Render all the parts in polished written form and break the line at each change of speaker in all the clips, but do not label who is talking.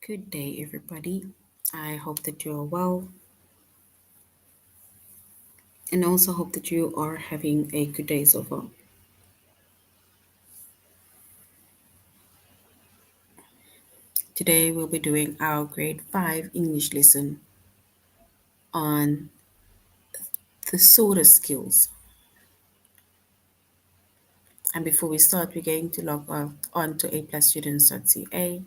Good day, everybody. I hope that you are well, and also hope that you are having a good day so far. Today, we'll be doing our grade 5 English lesson on thesaurus skills. And before we start, we're going to log on to aplusstudents.ca.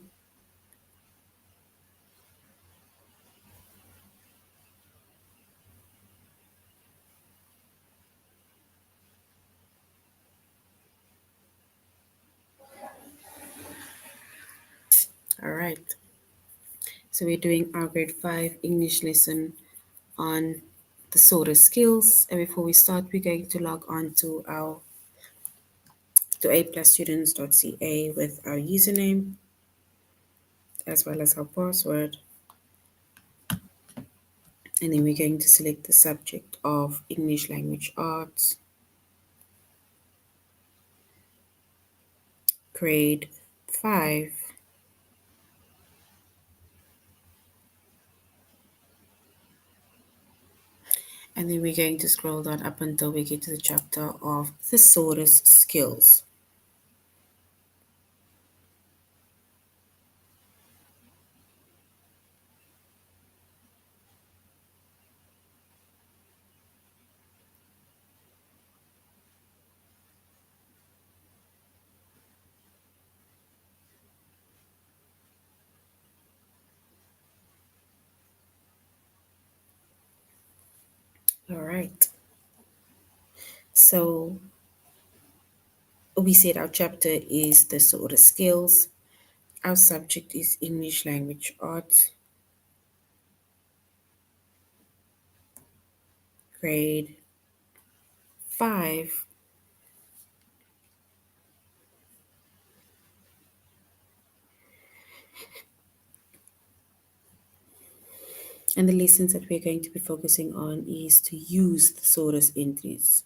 All right. So, we're doing our grade 5 English lesson on thesaurus skills. And before we start, we're going to log on to our aplusstudents.ca with our username as well as our password. And then we're going to select the subject of English Language Arts, grade 5. And then we're going to scroll down up until we get to the chapter of Thesaurus Skills. All right. So we said our chapter is Thesaurus Skills. Our subject is English Language Arts, grade 5. And the lessons that we're going to be focusing on is to use thesaurus entries.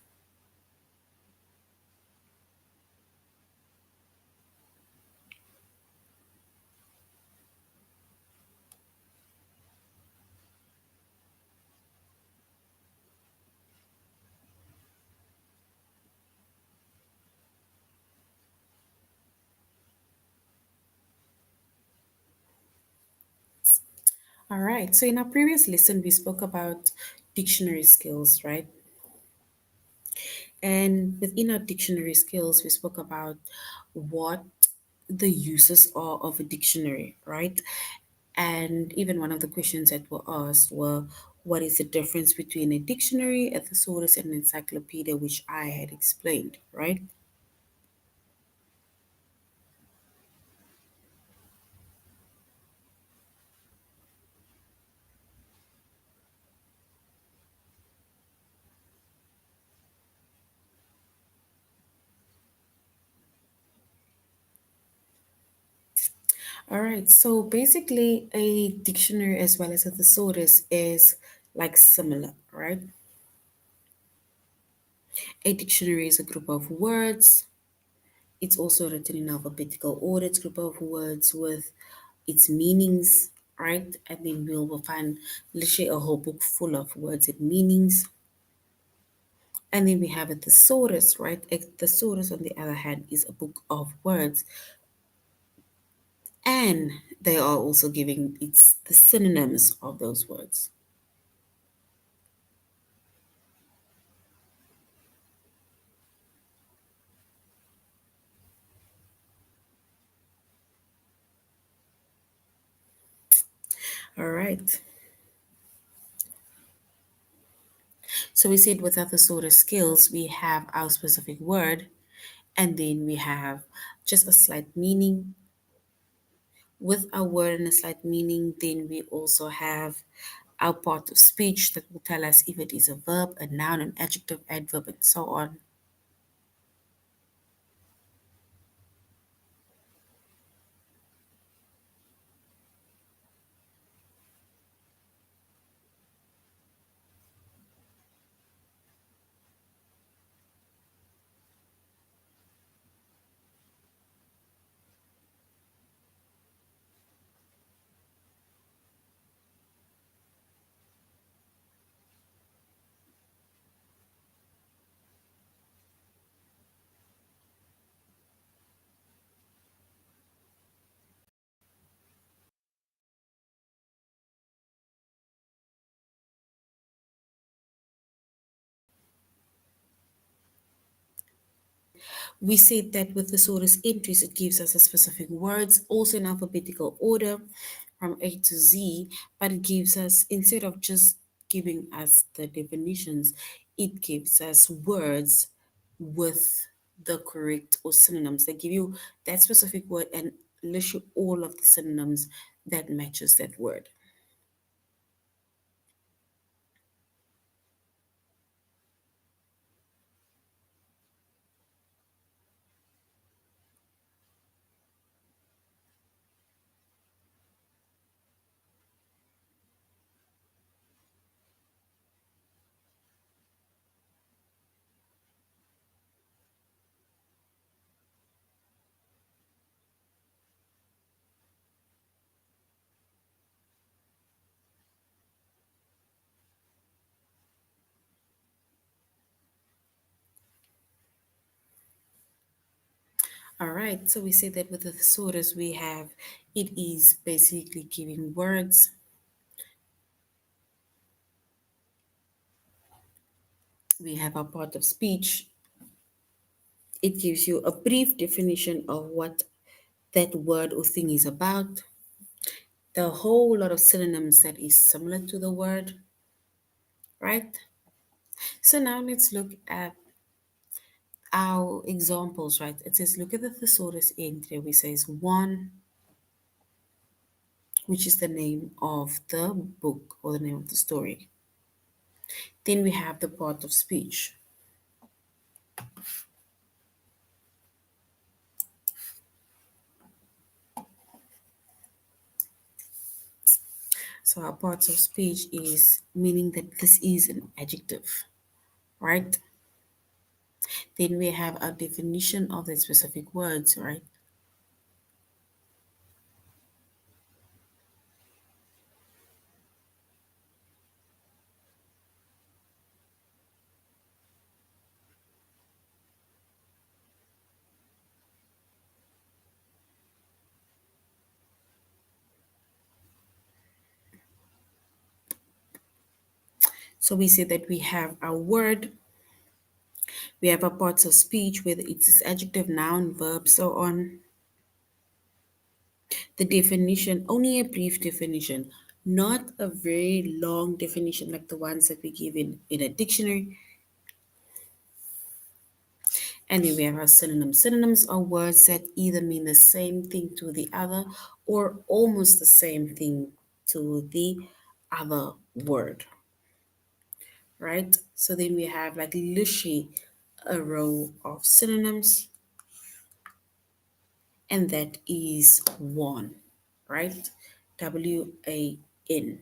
All right. So in our previous lesson, we spoke about dictionary skills, right? And within our dictionary skills, we spoke about what the uses are of a dictionary, right? And even one of the questions that were asked were, what is the difference between a dictionary, a thesaurus, and an encyclopedia, which I had explained, right? All right. So basically, a dictionary as well as a thesaurus is like similar, right? A dictionary is a group of words. It's also written in alphabetical order. It's a group of words with its meanings, right? And then we'll find literally a whole book full of words and meanings. And then we have a thesaurus, right? A thesaurus, on the other hand, is a book of words. And they are also giving it's the synonyms of those words. All right. So we said with our thesaurus skills, we have our specific word, and then we have just a slight meaning. With a word and a slight meaning, then we also have our part of speech that will tell us if it is a verb, a noun, an adjective, adverb, and so on. We said that with thesaurus entries, it gives us a specific words, also in alphabetical order from A to Z, but it gives us, instead of just giving us the definitions, it gives us words with the correct or synonyms. They give you that specific word and list you all of the synonyms that matches that word. All right, so we say that with the thesaurus we have, it is basically giving words. We have a part of speech. It gives you a brief definition of what that word or thing is about. The whole lot of synonyms that is similar to the word, right? So now let's look at our examples, right? It says, look at the thesaurus entry. We says one, which is the name of the book or the name of the story. Then we have the part of speech. So our parts of speech is meaning that this is an adjective, right? Then we have a definition of the specific words, right? So we say that we have a word, we have a parts of speech, whether it's adjective, noun, verb, so on. The definition, only a brief definition, not a very long definition like the ones that we give in a dictionary. And then we have our synonyms. Synonyms are words that either mean the same thing to the other or almost the same thing to the other word, right? So then we have like literally a row of synonyms, and that is one, right? WAN.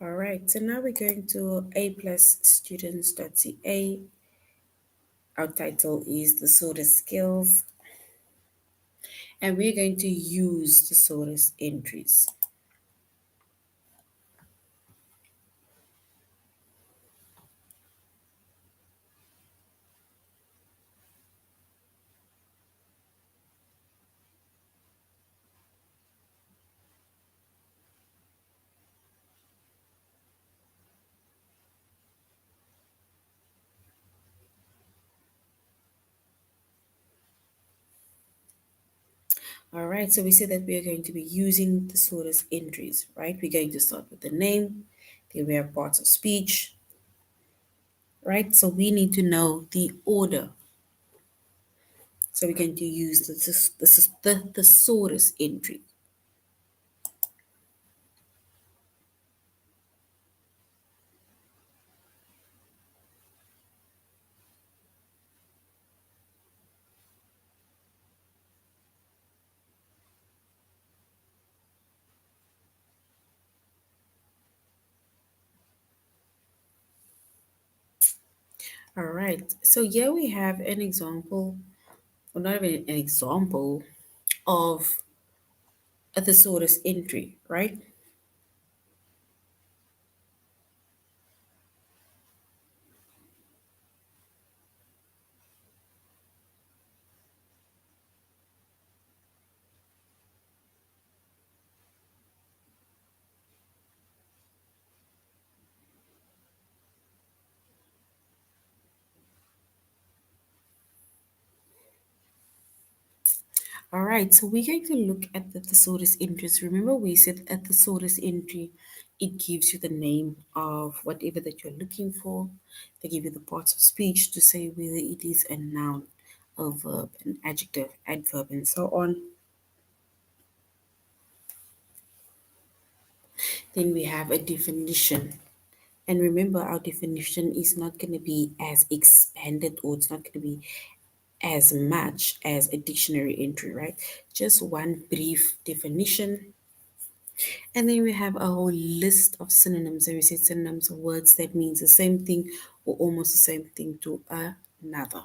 All right, so now we're going to A plus students.ca. Our title is the Thesaurus Skills, and we're going to use the Thesaurus entries. All right, so we said that we are going to be using the Thesaurus entries, right? We're going to start with the name, then we have parts of speech, right? So we need to know the order. So we're going to use the thesaurus entry. All right, so here we have an example, or not even an example, of a thesaurus entry, right? All right, so we're going to look at the thesaurus entries. Remember, we said a thesaurus entry, it gives you the name of whatever that you're looking for. They give you the parts of speech to say whether it is a noun, a verb, an adjective, adverb, and so on. Then we have a definition. And remember, our definition is not going to be as expanded, or it's not going to be as much as a dictionary entry, right? Just one brief definition. And then we have a whole list of synonyms. So we said synonyms are words that means the same thing or almost the same thing to another.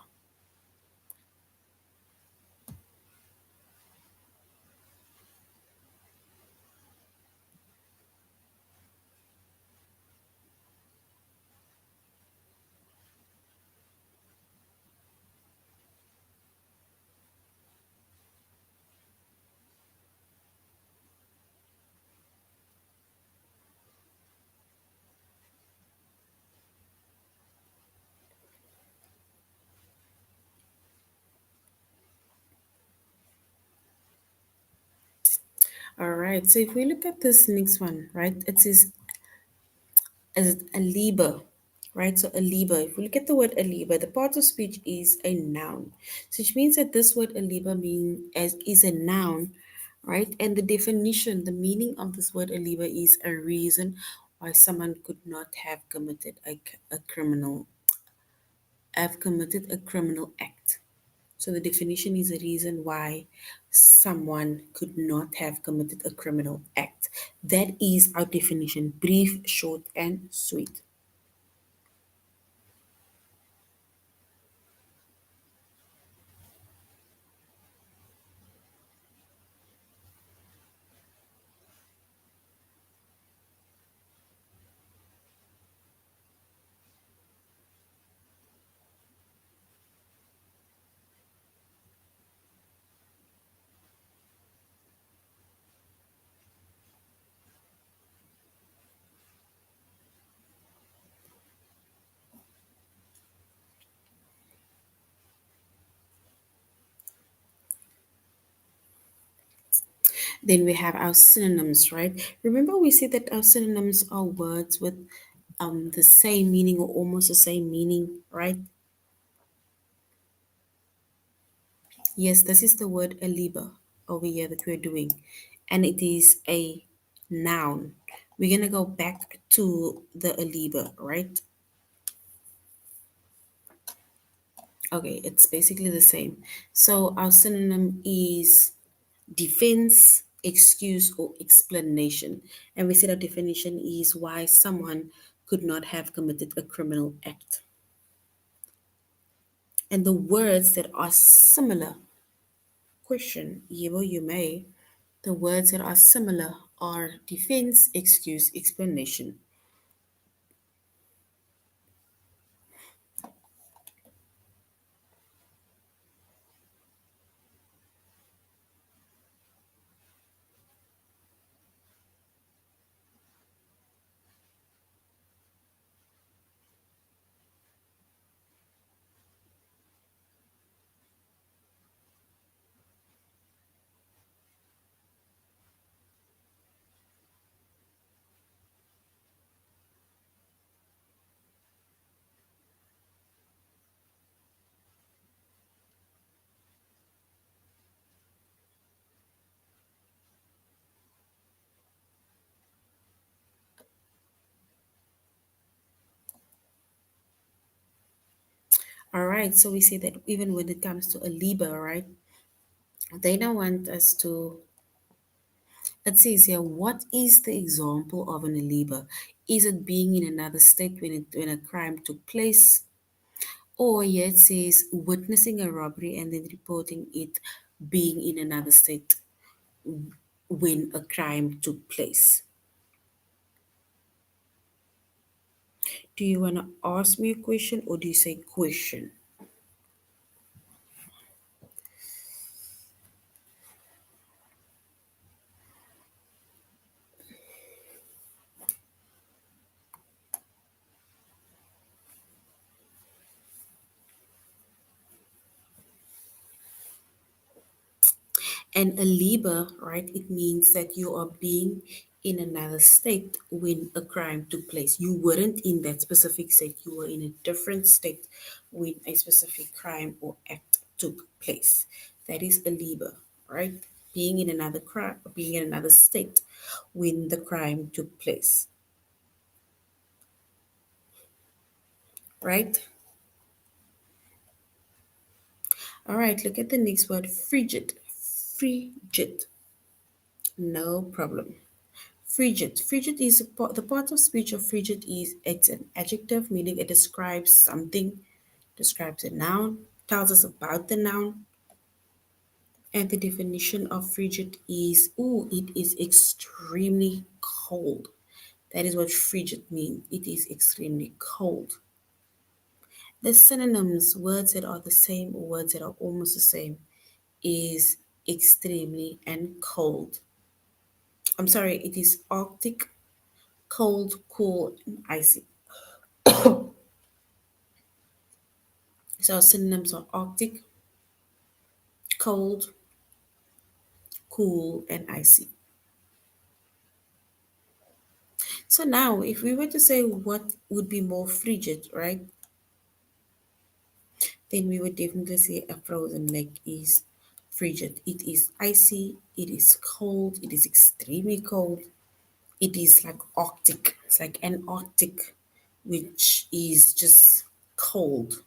All right. So if we look at this next one, right, it says as a liber, right? So a liber, if we look at the word a liber, the part of speech is a noun. So which means that this word a liber mean as is a noun, right? And the definition, the meaning of this word a liber is a reason why someone could not have committed a criminal have committed a criminal act. So the definition is a reason why someone could not have committed a criminal act. That is our definition, brief, short, and sweet. Then we have our synonyms, right? Remember we said that our synonyms are words with the same meaning or almost the same meaning, right? Yes, this is the word aliba over here that we're doing, and it is a noun. We're gonna go back to the aliba, right? Okay, it's basically the same. So our synonym is defense, excuse, or explanation. And we said our definition is why someone could not have committed a criminal act. And the words that are similar, question, Yibo, you may, the words that are similar are defense, excuse, explanation. All right, so we see that even when it comes to a Libra, right, they don't want us to. It says here, what is the example of an Aliba? Is it being in another state when a crime took place? Or here it says witnessing a robbery and then reporting it being in another state when a crime took place. Do you want to ask me a question or do you say question? And a liber, right, it means that you are being in another state when a crime took place. You weren't in that specific state, you were in a different state when a specific crime or act took place. That is a liber, right? Being in another crime, being in another state when the crime took place, right? All right, look at the next word, frigid. Frigid, no problem. Frigid. Frigid is the part of speech of frigid is it's an adjective meaning it describes something, describes a noun, tells us about the noun, and the definition of frigid is it is extremely cold. That is what frigid means. It is extremely cold. The synonyms, words that are the same or words that are almost the same, is extremely and cold. I'm sorry, it is arctic, cold, cool, and icy. So synonyms are arctic, cold, cool, and icy. So now, if we were to say what would be more frigid, right, then we would definitely say a frozen lake is frigid. It is icy, it is cold, it is extremely cold, it is like arctic, it's like Antarctic, which is just cold.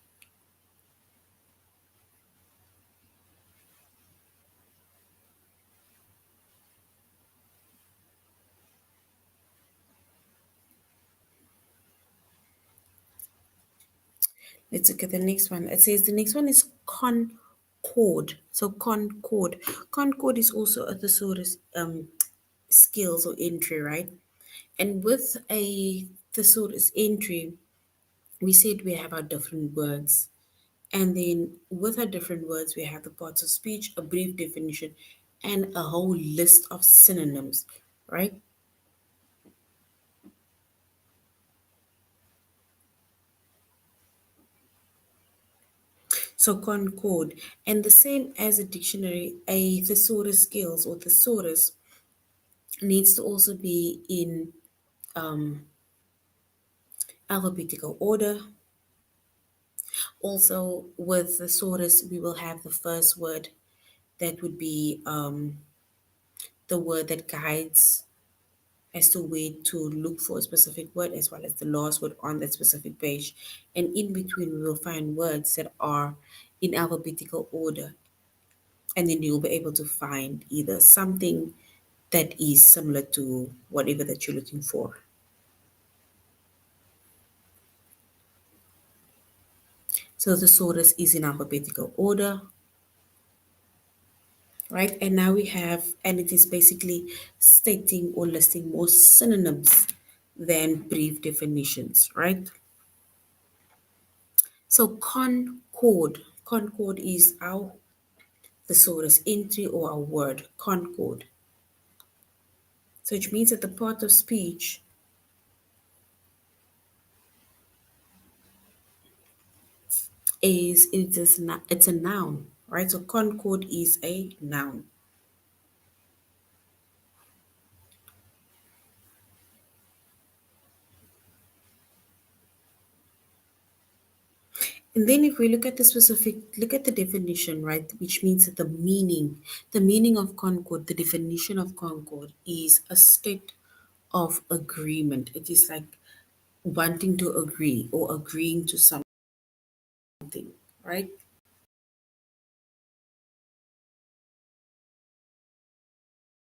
Let's look at the next one. It says the next one is concord. So concord. Concord is also a thesaurus skills or entry, right? And with a thesaurus entry, we said we have our different words. And then with our different words, we have the parts of speech, a brief definition, and a whole list of synonyms, right? So concord. And the same as a dictionary, a thesaurus skills or thesaurus needs to also be in alphabetical order. Also, with thesaurus, we will have the first word that would be the word that guides as to where to look for a specific word, as well as the last word on that specific page. And in between, we will find words that are in alphabetical order. And then you'll be able to find either something that is similar to whatever that you're looking for. So the thesaurus is in alphabetical order, right? And now we have, and it is basically stating or listing more synonyms than brief definitions, right? So concord is our thesaurus entry or our word, concord. So it means that the part of speech it's a noun, right? So concord is a noun. And then if we look at the definition, right, which means that the meaning of concord, the definition of concord is a state of agreement. It is like wanting to agree or agreeing to something, right?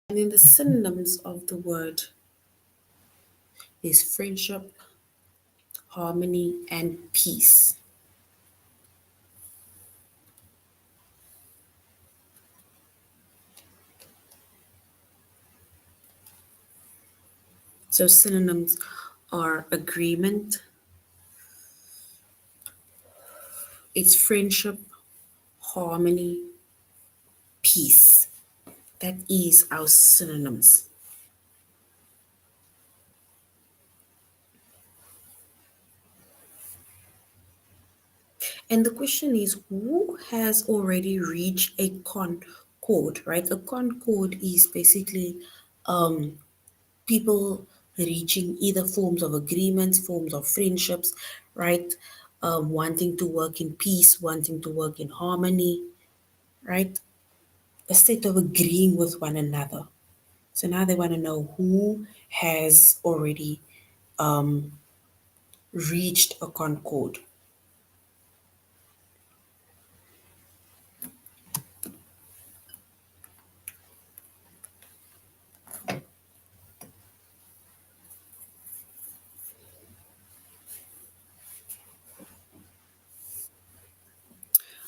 And in the synonyms of the word is friendship, harmony, and peace. So synonyms are agreement, it's friendship, harmony, peace. That is our synonyms. And the question is, who has already reached a concord? concord, right? A concord is basically people reaching either forms of agreements, forms of friendships, right? Wanting to work in peace, wanting to work in harmony, right? A state of agreeing with one another. So now they want to know who has already reached a concord.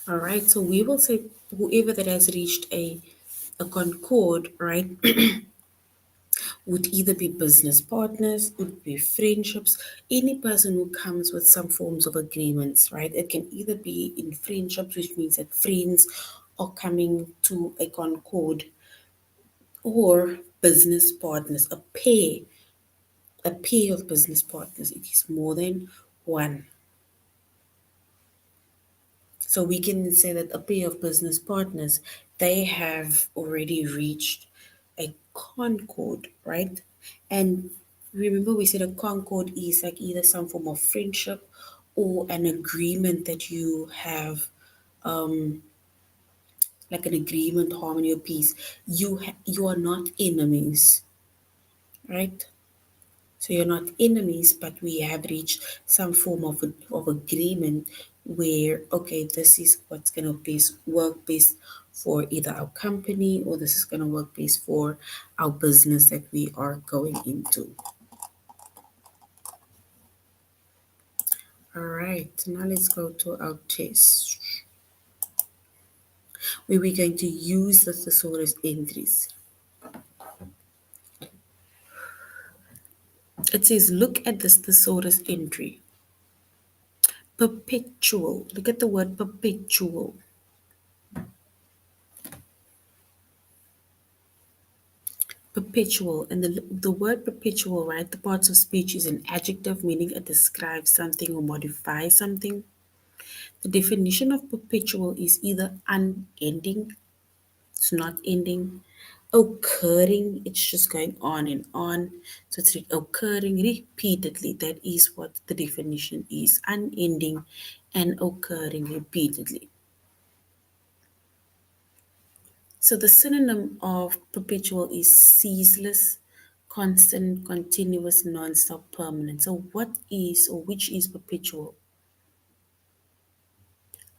All right, so we will say whoever that has reached a concord, right, would either be business partners, would be friendships, any person who comes with some forms of agreements, right? It can either be in friendships, which means that friends are coming to a concord, or business partners, a pair of business partners. It is more than one. So we can say that a pair of business partners, they have already reached a concord, right? And remember, we said a concord is like either some form of friendship or an agreement that you have, like an agreement, harmony, or peace. You are not enemies, right? So you're not enemies, but we have reached some form of agreement where, okay, this is what's going to work best for either our company, or this is going to work best for our business that we are going into. All right, now let's go to our test where we're going to use the thesaurus entries. It says, look at this thesaurus entry. Perpetual. Look at the word perpetual. Perpetual, and the word perpetual, right? The parts of speech is an adjective meaning it describes something or modifies something. The definition of perpetual is either unending, it's not ending, occurring, it's just going on and on. So it's occurring repeatedly. That is what the definition is: unending and occurring repeatedly. So the synonym of perpetual is ceaseless, constant, continuous, non-stop, permanent. So what is or which is perpetual?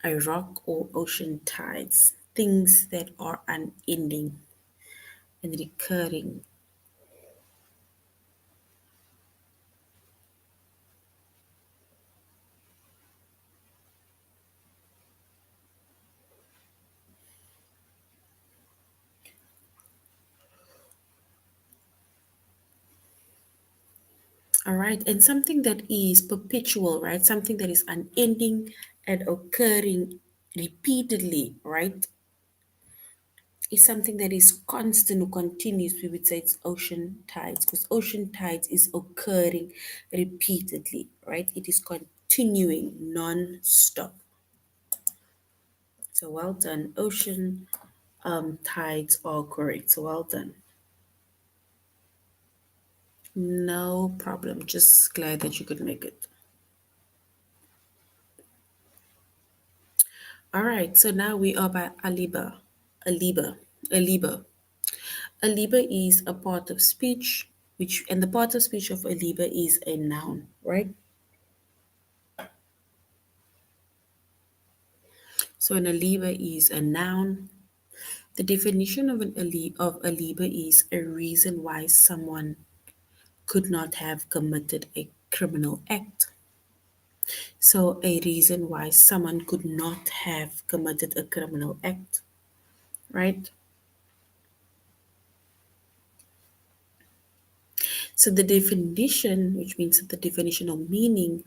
A rock or ocean tides, things that are unending and recurring. All right, and something that is perpetual, right? Something that is unending and occurring repeatedly, right? Is something that is constant or continuous. We would say it's ocean tides, because ocean tides is occurring repeatedly, right? It is continuing non-stop. So well done. Ocean tides are correct. So well done. No problem. Just glad that you could make it. All right. So now we are by Aliba. Aliba. Aliba. Aliba is a part of speech, and the part of speech of Aliba is a noun, right? So an aliba is a noun. The definition of of aliba is a reason why someone could not have committed a criminal act. So a reason why someone could not have committed a criminal act, right? So the definition, which means that the definition or meaning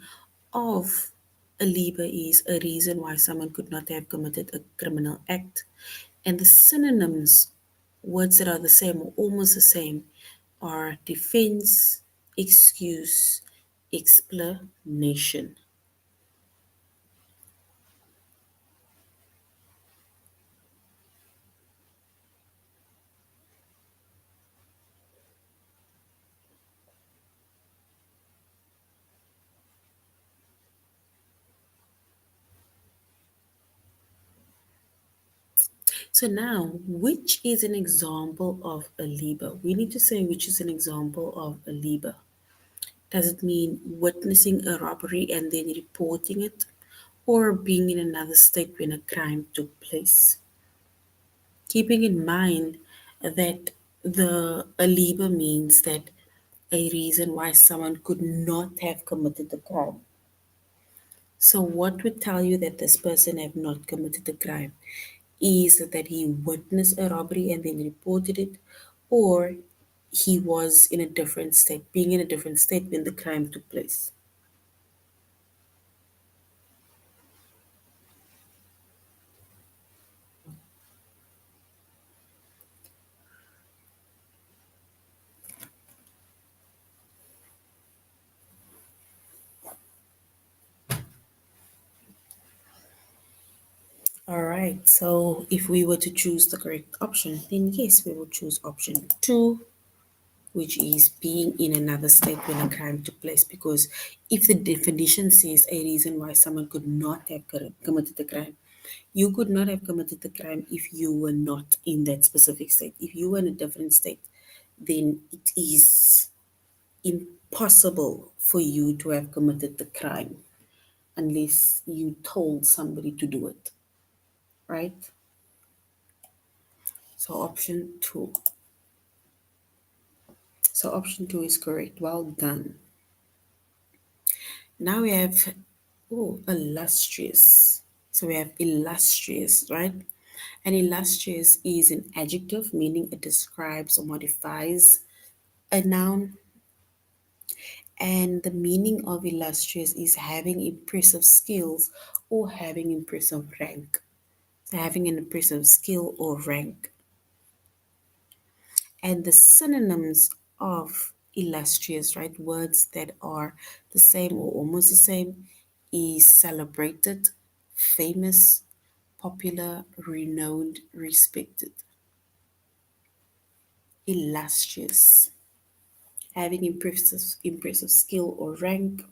of aliba is a reason why someone could not have committed a criminal act. And the synonyms, words that are the same or almost the same, are defense, excuse, explanation. So now, which is an example of a Libra? We need to say which is an example of a Libra. Does it mean witnessing a robbery and then reporting it, or being in another state when a crime took place? Keeping in mind that the a Libra means that a reason why someone could not have committed the crime. So, what would tell you that this person have not committed the crime is that he witnessed a robbery and then reported it, or he was in a different state, being in a different state when the crime took place. All right, so if we were to choose the correct option, then yes, we will choose option two, which is being in another state when a crime took place. Because if the definition says a reason why someone could not have committed the crime, you could not have committed the crime if you were not in that specific state. If you were in a different state, then it is impossible for you to have committed the crime unless you told somebody to do it, right? So option two. So option two is correct. Well done. Now we have illustrious. So we have illustrious, right? And illustrious is an adjective meaning it describes or modifies a noun. And the meaning of illustrious is having impressive skills or having impressive rank. So having an impressive skill or rank. And the synonyms of illustrious, right? Words that are the same or almost the same is celebrated, famous, popular, renowned, respected. Illustrious. Having impressive skill or rank,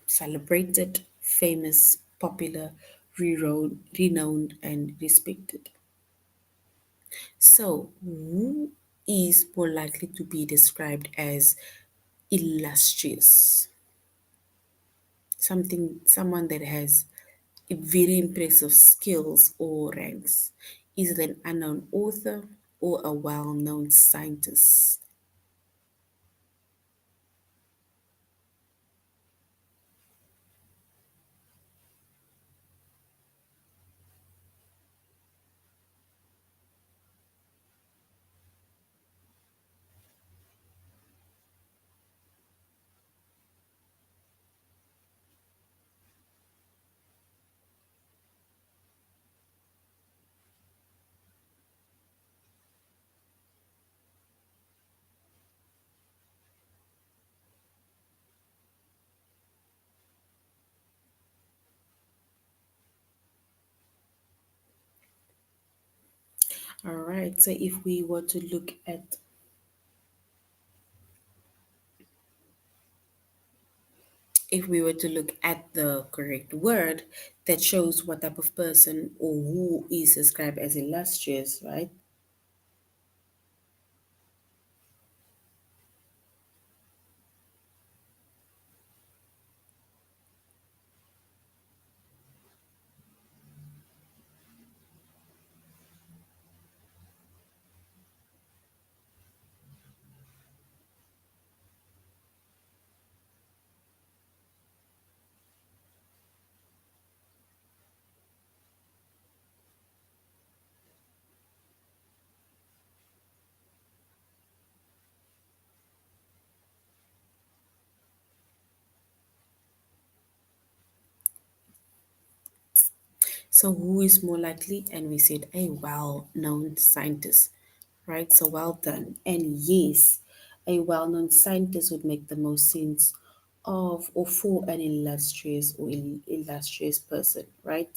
celebrated, famous, popular, renowned, and respected. So, who is more likely to be described as illustrious? Someone that has very impressive skills or ranks. Is it an unknown author or a well-known scientist? All right. So if we were to look at the correct word that shows what type of person or who is described as illustrious, right? So who is more likely? And we said a well-known scientist, right? So well done. And yes, a well-known scientist would make the most sense of or for an illustrious or illustrious person, right?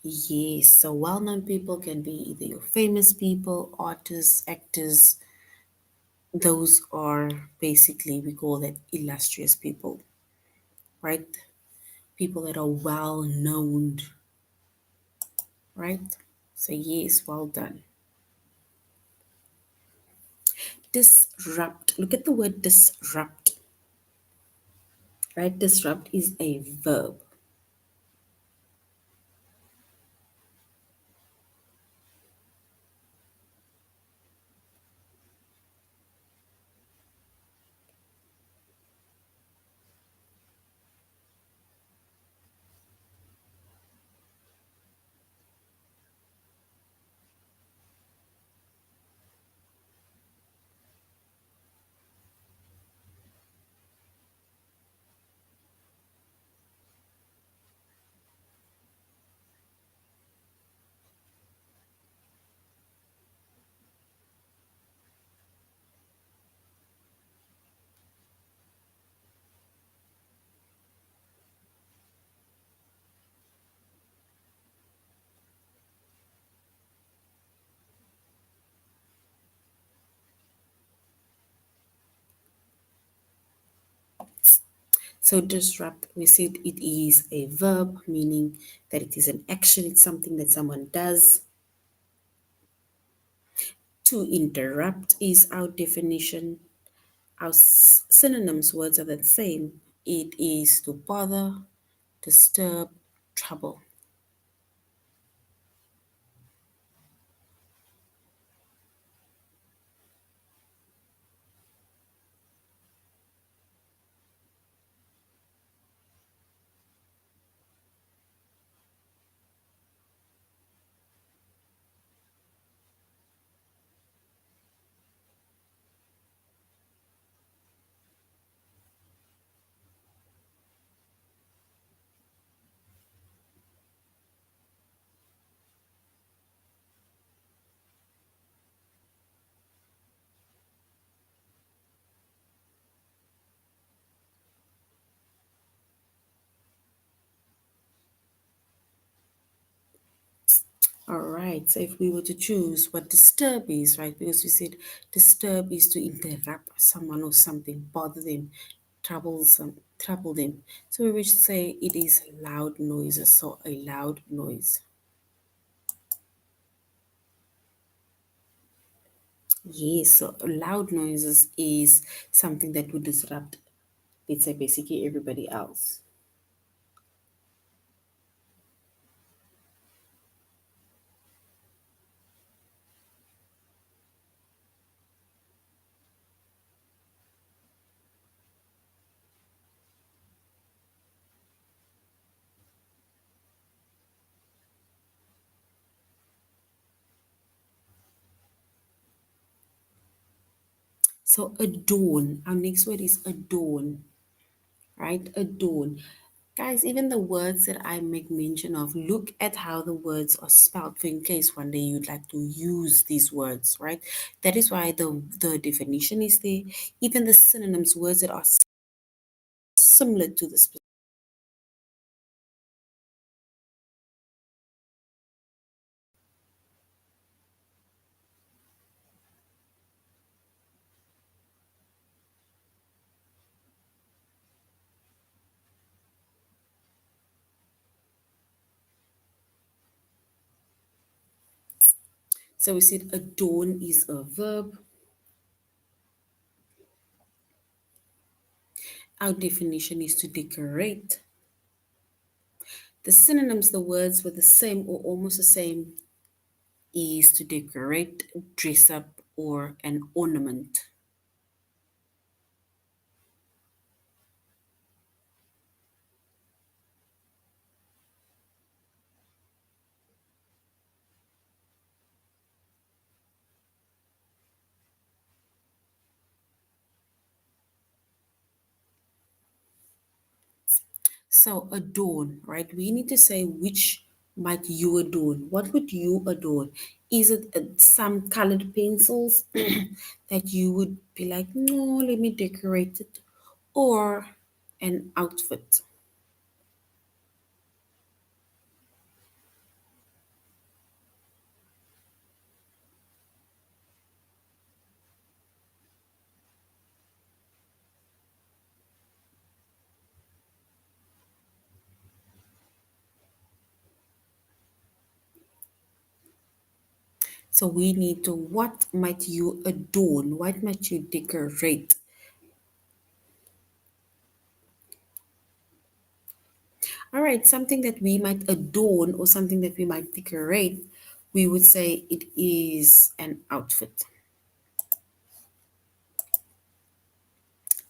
Yes, so well-known people can be either your famous people, artists, actors. Those are basically, we call that illustrious people, right? people that are well known, right? So, yes, well done. Disrupt. Look at the word disrupt, right? Disrupt is a verb. So, disrupt, we said it is a verb, meaning that it is an action, it's something that someone does. To interrupt is our definition. Our synonyms words are the same. It is to bother, disturb, trouble. All right, so if we were to choose what disturb is, right, because we said disturb is to interrupt someone or something, bother them, trouble them. So we wish to say it is loud noises, so a loud noise. Yes, so loud noises is something that would disrupt, let's say, basically everybody else. So adorn, our next word is adorn, right? Adorn. Guys, even the words that I make mention of, look at how the words are spelled for in case one day you'd like to use these words, right? That is why the definition is there. Even the synonyms, words that are similar to this. So we said adorn is a verb. Our definition is to decorate. The synonyms, the words were the same or almost the same, is to decorate, dress up, or an ornament. So adorn, right? We need to say which might you adorn. What would you adorn? Is it some colored pencils that you would be like, no, let me decorate it, or an outfit? So we need to, what might you adorn? What might you decorate? All right, something that we might adorn or something that we might decorate, we would say it is an outfit.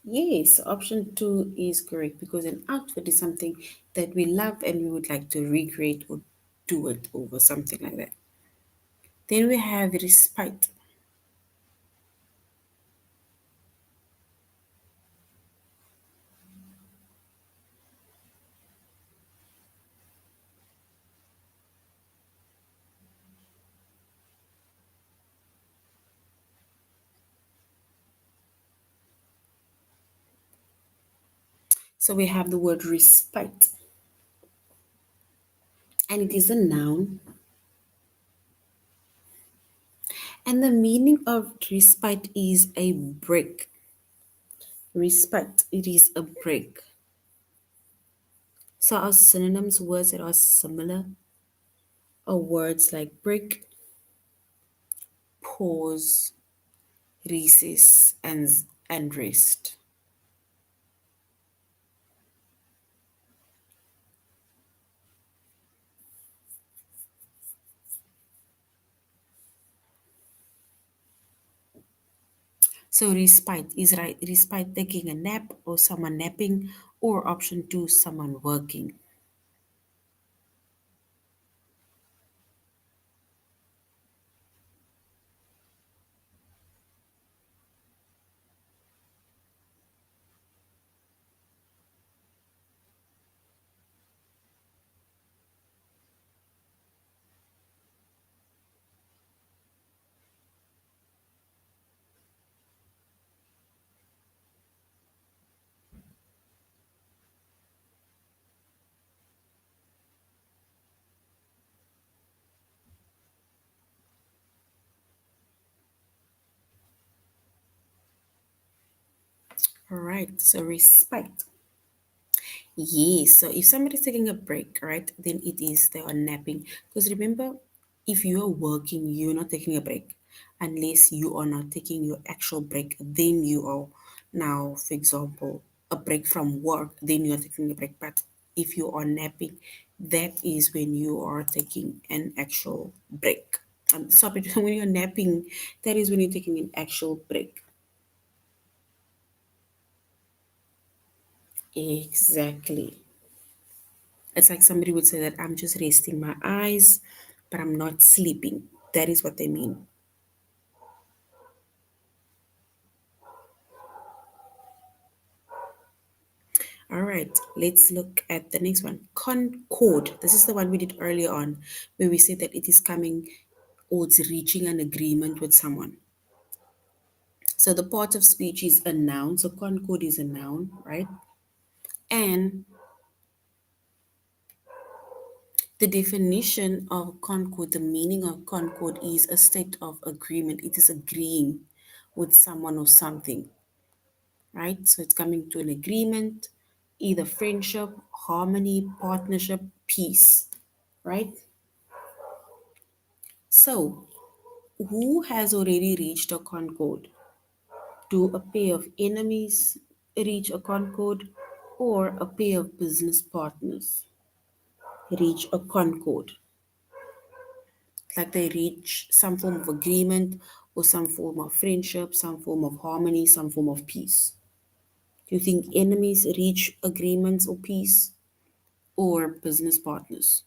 Yes, option two is correct because an outfit is something that we love and we would like to recreate or do it over, something like that. Then we have respite. So we have the word respite, and it is a noun. And the meaning of respite is a break. Respite, it is a break. So our synonyms, words that are similar, are words like break, pause, recess, and rest. So respite is right. Respite taking a nap or someone napping, or option two, someone working. All right. So respite. Yes. So if somebody's taking a break, right, then it is they are napping. Because remember, if you are working, you're not taking a break. Unless you are not taking your actual break, then you are now, for example, a break from work, then you are taking a break. But if you are napping, that is when you are taking an actual break. Sorry, when you're napping, that is when you're taking an actual break. Exactly. It's like somebody would say that I'm just resting my eyes, but I'm not sleeping. That is what they mean. All right, let's look at the next one. Concord. This is the one we did earlier on, where we said that it is coming or it's reaching an agreement with someone. So the part of speech is a noun. So concord is a noun, right? And the definition of concord, the meaning of concord is a state of agreement. It is agreeing with someone or something, right? So it's coming to an agreement, either friendship, harmony, partnership, peace, right? So, who has already reached a concord? Do a pair of enemies reach a concord, or a pair of business partners reach a concord? Like they reach some form of agreement, or some form of friendship, some form of harmony, some form of peace. Do you think enemies reach agreements or peace, or business partners?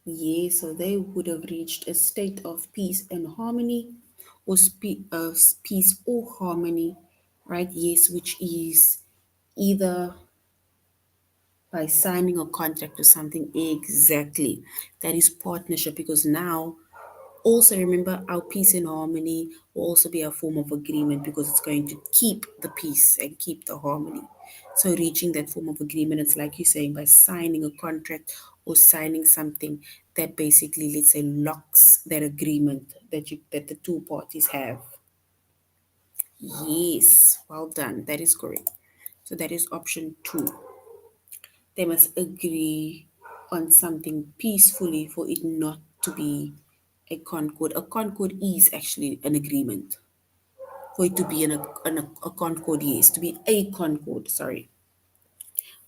Yes, so they would have reached a state of peace and harmony, or peace or harmony, right? Yes, which is either by signing a contract or something. Exactly. That is partnership because now Also, remember our peace and harmony will also be a form of agreement because it's going to keep the peace and keep the harmony. So, reaching that form of agreement, it's like you're saying by signing a contract or signing something that basically, let's say, locks that agreement that the two parties have. Yes, well done. That is correct. So, that is option two. They must agree on something peacefully for it not to be a concord. A concord is actually an agreement. For it to be a concord, yes, to be a concord, sorry.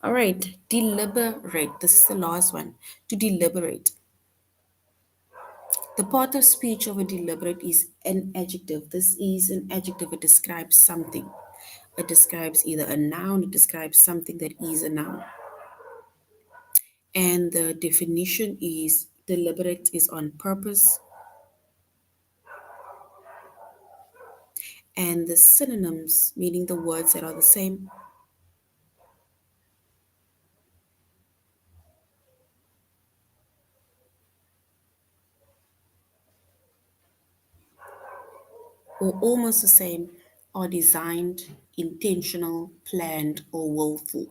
All right, deliberate. This is the last one. To deliberate. The part of speech of a deliberate is an adjective. This is an adjective. It describes something. It describes either a noun, it describes something that is a noun. And the definition is deliberate is on purpose, and the synonyms, meaning the words that are the same, or almost the same, are designed, intentional, planned, or willful.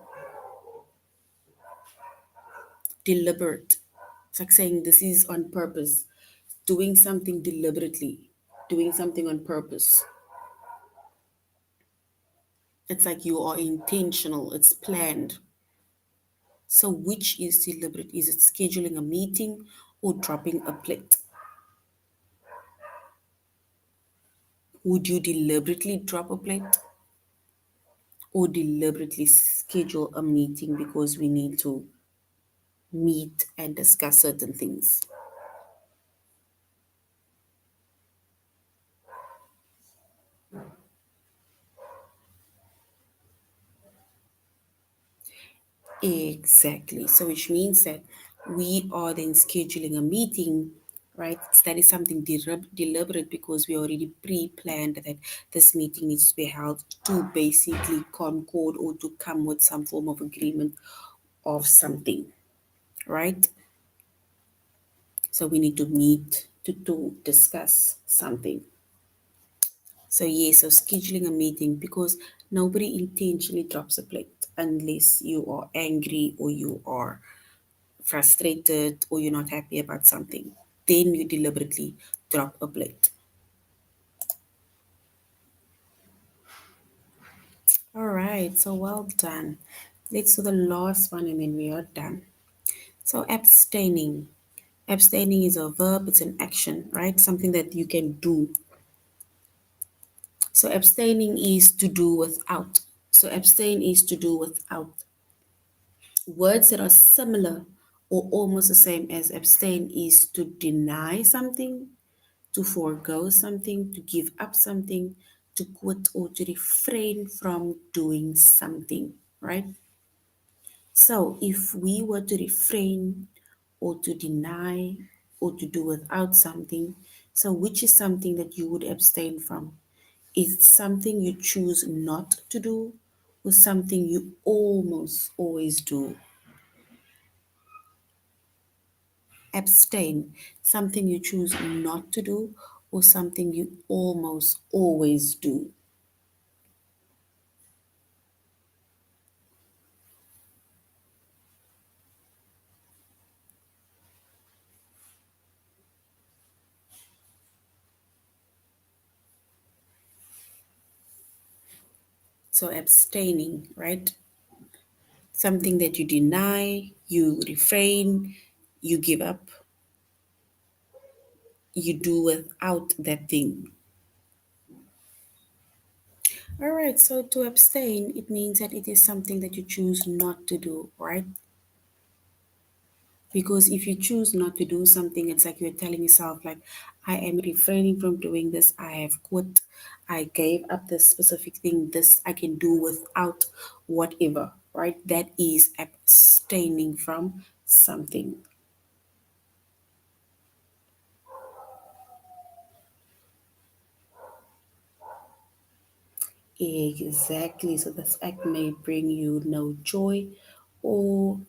Deliberate. It's like saying this is on purpose, doing something deliberately, doing something on purpose. It's like you are intentional, it's planned. So, which is deliberate? Is it scheduling a meeting or dropping a plate? Would you deliberately drop a plate or deliberately schedule a meeting because we need to meet and discuss certain things? Exactly. So, which means that we are then scheduling a meeting, right? That is something deliberate because we already pre planned that this meeting needs to be held to basically concord or to come with some form of agreement of something, right? So, we need to meet to discuss something. So, yes, so scheduling a meeting because nobody intentionally drops a plate unless you are angry or you are frustrated or you're not happy about something. Then you deliberately drop a plate. All right, so well done. Let's do the last one and then we are done. So, abstaining. Abstaining is a verb, it's an action, right? Something that you can do. So, abstaining is to do without. So, abstain is to do without. Words that are similar or almost the same as abstain is to deny something, to forego something, to give up something, to quit or to refrain from doing something, right? So if we were to refrain or to deny or to do without something, so which is something that you would abstain from? Is it something you choose not to do or something you almost always do? Abstain, something you choose not to do or something you almost always do. So abstaining, right? Something that you deny, you refrain, you give up, you do without that thing. All right, so to abstain, it means that it is something that you choose not to do, right? Because if you choose not to do something, it's like you're telling yourself, like, I am refraining from doing this, I have quit, I gave up this specific thing, this I can do without whatever, right? That is abstaining from something. Exactly. So this act may bring you no joy or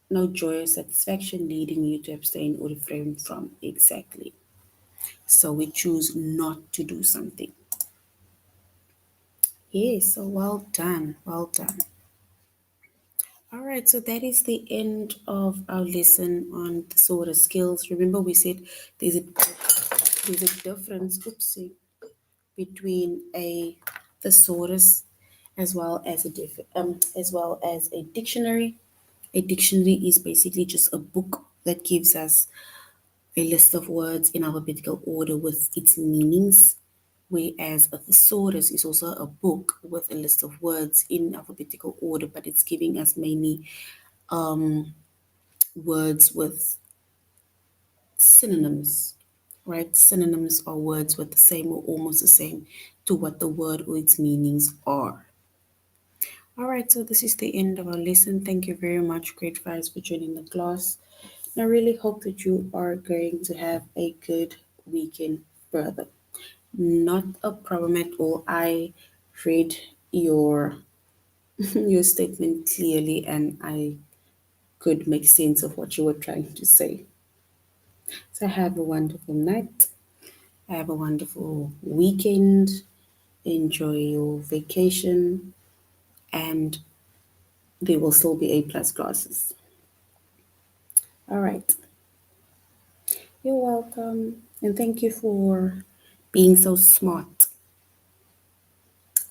no joy or satisfaction, leading you to abstain or refrain from. Exactly. So we choose not to do something. Yes, so well done, well done. All right, so that is the end of our lesson on the sort of skills. Remember, we said there's a difference, oopsie, between a thesaurus as well as a dictionary. A dictionary is basically just a book that gives us a list of words in alphabetical order with its meanings, whereas a thesaurus is also a book with a list of words in alphabetical order, but it's giving us mainly words with synonyms, right? Synonyms are words with the same or almost the same to what the word or its meanings are. All right, so this is the end of our lesson. Thank you very much, grade fives, for joining the class. And I really hope that you are going to have a good weekend further. Not a problem at all. I read your your statement clearly and I could make sense of what you were trying to say. So have a wonderful night. Have a wonderful weekend. Enjoy your vacation and there will still be A plus classes. All right. You're welcome. And thank you for being so smart.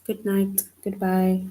Good night. Goodbye.